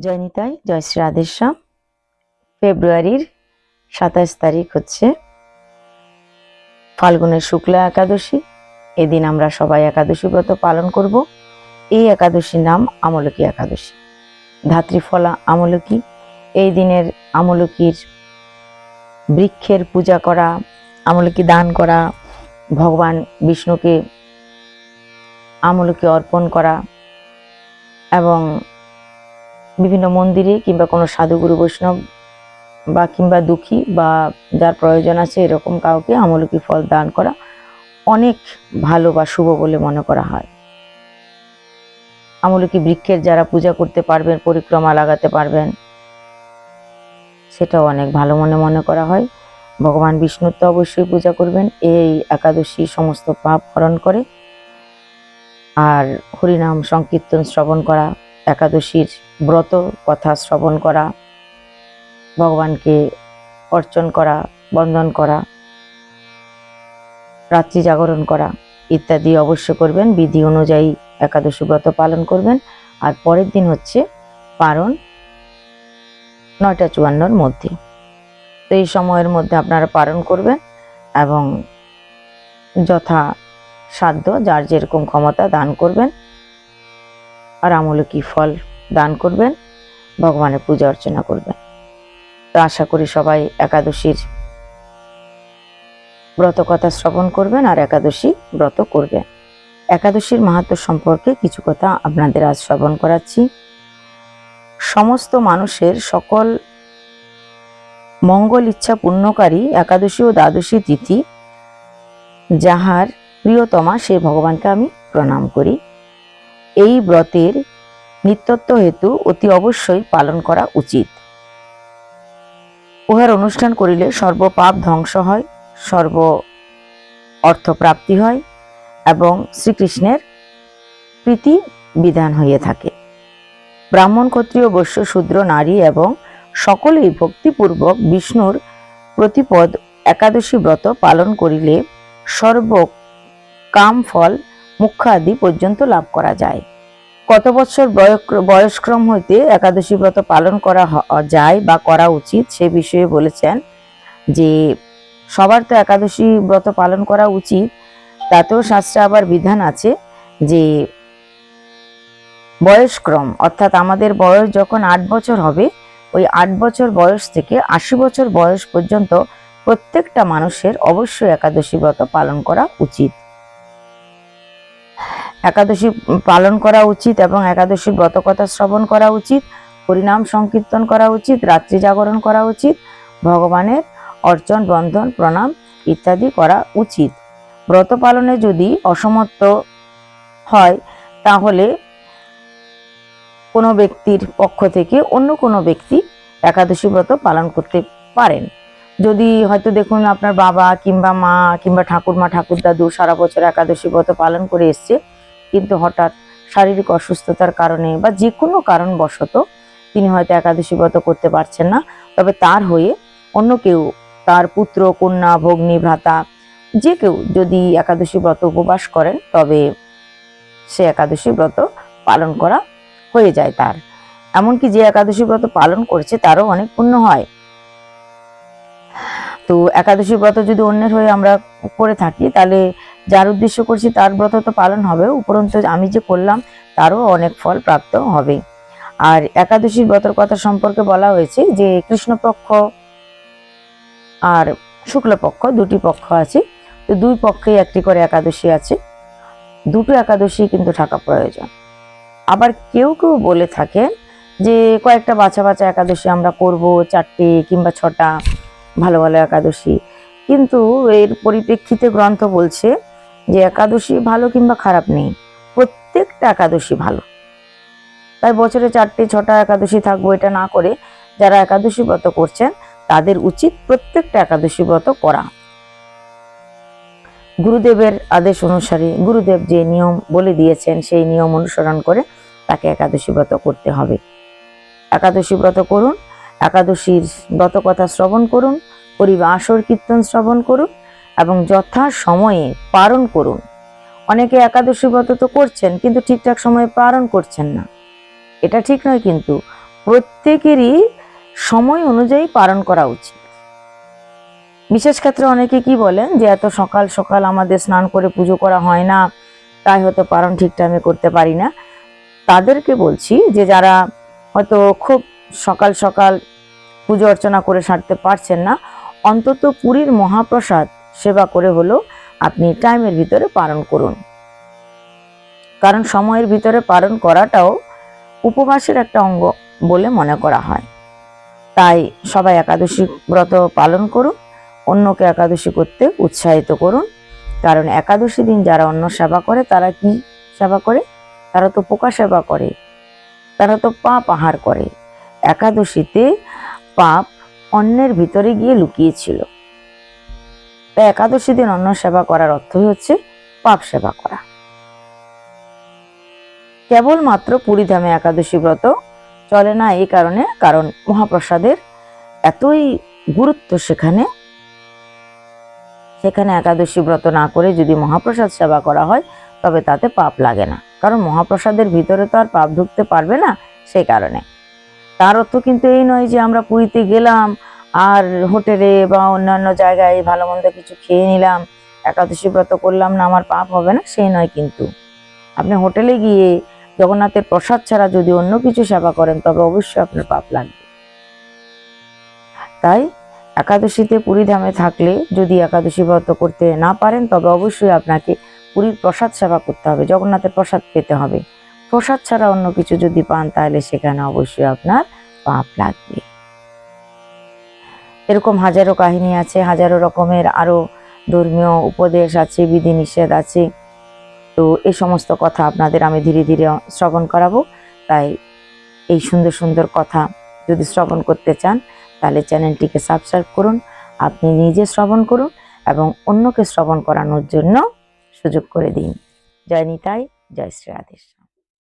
জয় নিতাই, জয় শ্রী রাধেশ্যাম। ফেব্রুয়ারির 27 তারিখ হচ্ছে ফাল্গুনের শুক্লা একাদশী। এদিন আমরা সবাই একাদশী ব্রত পালন করব। এই একাদশীর নাম আমলকি একাদশী। ধাত্রীফলা আমলকি। এই দিনের আমলকির বৃক্ষের পূজা করা, আমলকি দান করা, ভগবান বিষ্ণুকে আমলকি অর্পণ করা এবং বিভিন্ন মন্দিরে কিংবা কোনো সাধুগুরু বৈষ্ণব বা কিংবা দুঃখী বা যার প্রয়োজন আছে এরকম কাউকে আমলকি ফল দান করা অনেক ভালো বা শুভ বলে মনে করা হয়। আমলকি বৃক্ষের যারা পূজা করতে পারবেন, পরিক্রমা লাগাতে পারবেন, সেটাও অনেক ভালো মনে করা হয়। ভগবান বিষ্ণুর তো অবশ্যই পূজা করবেন। এই একাদশী সমস্ত পাপ হরণ করে। আর হরিনাম সংকীর্তন শ্রবণ করা, একাদশীর ব্রত কথা শ্রবণ করা, ভগবানকে অর্চন করা, বন্দন করা, রাত্রি জাগরণ করা ইত্যাদি অবশ্য করবেন। বিধি অনুযায়ী একাদশী ব্রত পালন করবেন। আর পরের দিন হচ্ছে পারণ 9টা 54-র মধ্যে। তো এই সময়ের মধ্যে আপনারা পালন করবেন এবং যথা সাধ্য যার যেরকম ক্ষমতা দান করবেন আর আমলকি ফল দান করবেন, ভগবানের পূজা অর্চনা করবেন। তো আশা করি সবাই একাদশীর ব্রত কথা শ্রবণ করবেন আর একাদশী ব্রত করবেন। একাদশীর মাহাত্ম্য সম্পর্কে কিছু কথা আপনাদের আজ শ্রবণ করাচ্ছি। সমস্ত মানুষের সকল মঙ্গল ইচ্ছা পূর্ণকারী একাদশী ও দ্বাদশী তিথি যাহার প্রিয়তমা সে ভগবানকে আমি প্রণাম করি। এই ব্রতের নিত্যত্ব হেতু অতি অবশ্যই পালন করা উচিত। উহার অনুষ্ঠান করিলে সর্বপাপ ধ্বংস হয়, সর্ব অর্থ প্রাপ্তি হয় এবং শ্রীকৃষ্ণের প্রীতি বিধান হইয়া থাকে। ব্রাহ্মণ, ক্ষত্রিয়, বৈশ্য, শূদ্র, নারী এবং সকলেই ভক্তিপূর্বক বিষ্ণুর প্রতিপদ একাদশী ব্রত পালন করিলে সর্ব কাম ফল মুখ্য আদি পর্যন্ত লাভ করা যায়। কত বৎসর বয়স্ক্রম হইতে একাদশী ব্রত পালন করা যায় বা করা উচিত সে বিষয়ে বলেছেন যে সবার তো একাদশী ব্রত পালন করা উচিত, তাতেও শাস্ত্রে আবার বিধান আছে যে বয়স্ক্রম অর্থাৎ আমাদের বয়স যখন 8 বছর হবে, ওই 8 বছর বয়স থেকে 80 বছর বয়স পর্যন্ত প্রত্যেকটা মানুষের অবশ্যই একাদশী ব্রত পালন করা উচিত। একাদশী পালন করা উচিত এবং একাদশীর ব্রত কথা শ্রবণ করা উচিত, হরিনাম সংকীর্তন করা উচিত, রাত্রি জাগরণ করা উচিত, ভগবানের অর্চন, বন্ধন, প্রণাম ইত্যাদি করা উচিত। ব্রত পালনে যদি অসমর্থ হয় তাহলে কোনো ব্যক্তির পক্ষ থেকে অন্য কোনো ব্যক্তি একাদশী ব্রত পালন করতে পারেন। যদি হয়তো দেখুন আপনার বাবা কিংবা মা কিংবা ঠাকুরমা ঠাকুরদাদু সারা বছর একাদশী ব্রত পালন করে এসছে, কিন্তু হঠাৎ শারীরিক অসুস্থতার কারণে বা যে কোনো কারণবশত তিনি হয়তো একাদশী ব্রত করতে পারছেন না, তবে তার হয়ে অন্য কেউ, তার পুত্র, কন্যা, ভগ্নী, ভ্রাতা যে কেউ যদি একাদশী ব্রত উপবাস করেন তবে সে একাদশী ব্রত পালন করা হয়ে যায় তার। এমনকি যে একাদশী ব্রত পালন করছে তারও অনেক পুণ্য হয়। তো একাদশী ব্রত যদি অন্যের হয়ে আমরা করে থাকি তাহলে যার উদ্দেশ্য করছি তার ব্রত তো পালন হবে, উপরন্তু আমি যে করলাম তারও অনেক ফল প্রাপ্ত হবে। আর একাদশীর ব্রতের কথা সম্পর্কে বলা হয়েছে যে কৃষ্ণপক্ষ আর শুক্লপক্ষ দুটি পক্ষ আছে, তো দুই পক্ষেই একটি করে একাদশী আছে। দুটো একাদশী কিন্তু থাকা প্রয়োজন। আবার কেউ কেউ বলে থাকেন যে কয়েকটা বাছা বাছা একাদশী আমরা করব, 4টে কিংবা 6টা ভালো ভালো একাদশী, কিন্তু এর পরিপ্রেক্ষিতে গ্রন্থ বলছে যে একাদশী ভালো কিংবা খারাপ নেই, প্রত্যেকটা একাদশী ভালো। তাই বছরে 4টে 6টা একাদশী থাকবো এটা না করে যারা একাদশী ব্রত করছেন তাদের উচিত প্রত্যেকটা একাদশী ব্রত করা। গুরুদেবের আদেশ অনুসারে গুরুদেব যে নিয়ম বলে দিয়েছেন সেই নিয়ম অনুসরণ করে তাকে একাদশী ব্রত করতে হবে। একাদশী ব্রত করুন, একাদশীর ব্রত কথা শ্রবণ করুন, হরিবাসর কীর্তন শ্রবণ করুন এবং যথা সময়ে পালন করুন। অনেকে একাদশী ব্রত তো করছেন কিন্তু ঠিকঠাক সময়ে পালন করছেন না, এটা ঠিক নয়। কিন্তু প্রত্যেকেরই সময় অনুযায়ী পালন করা উচিত। বিশেষ ক্ষেত্রে অনেকে কি বলেন যে এত সকাল সকাল আমাদের স্নান করে পুজো করা হয় না, তাই হয়তো পালন ঠিক টাইমে করতে পারি না। তাদেরকে বলছি যে যারা হয়তো খুব সকাল সকাল পুজো অর্চনা করে সারতে পারছেন না, অন্তত পুরীর মহাপ্রসাদ সেবা করে হলো আপনি টাইমের ভিতরে পালন করুন। কারণ সময়ের ভিতরে পালন করাটাও উপবাসের একটা অঙ্গ বলে মনে করা হয়। তাই সবাই একাদশী ব্রত পালন করুন, অন্যকে একাদশী করতে উৎসাহিত করুন। কারণ একাদশী দিন যারা অন্ন সেবা করে তারা কি সেবা করে? তারা তো পোকা সেবা করে, তারা তো পাপ আহার করে। একাদশীতে পাপ অন্নের ভিতরে গিয়ে লুকিয়েছিল। তাই একাদশী দিন অন্ন সেবা করার অর্থই হচ্ছে পাপ সেবা করা। কেবলমাত্র পুরীধামে একাদশী ব্রত চলে না এই কারণে, কারণ মহাপ্রসাদের এতই গুরুত্ব সেখানে একাদশী ব্রত না করে যদি মহাপ্রসাদ সেবা করা হয় তবে তাতে পাপ লাগে না। কারণ মহাপ্রসাদের ভিতরে তো আর পাপ ঢুকতে পারবে না, সেই কারণে। তার অর্থ কিন্তু এই নয় যে আমরা পুরীতে গেলাম আর হোটেলে বা অন্যান্য জায়গায় ভালো মন্দ কিছু খেয়ে নিলাম, একাদশী ব্রত করলাম না, আমার পাপ হবে না, সেই নয়। কিন্তু আপনি হোটেলে গিয়ে জগন্নাথের প্রসাদ ছাড়া যদি অন্য কিছু সেবা করেন তবে অবশ্যই আপনার পাপ লাগবে। তাই একাদশীতে পুরীধামে থাকলে যদি একাদশী ব্রত করতে না পারেন তবে অবশ্যই আপনাকে পুরীর প্রসাদ সেবা করতে হবে, জগন্নাথের প্রসাদ পেতে হবে। প্রসাদ ছাড়া অন্য কিছু যদি পান তাহলে সেখানে অবশ্যই আপনার পাপ লাগবে। এরকম হাজারো কাহিনী আছে, হাজারো রকমের আরো ধর্মীয় উপদেশ আছে, বিধিনিষেধ আছে। তো এই সমস্ত কথা আপনাদের আমি ধীরে ধীরে শ্রবণ করাবো। তাই এই সুন্দর সুন্দর কথা যদি শ্রবণ করতে চান তাহলে চ্যানেলটিকে সাবস্ক্রাইব করুন, আপনি নিজে শ্রবণ করুন এবং অন্যকে শ্রবণ করানোর জন্য সুযোগ করে দিন। জয় নিতাই, জয় শ্রী রাধেশ্যাম।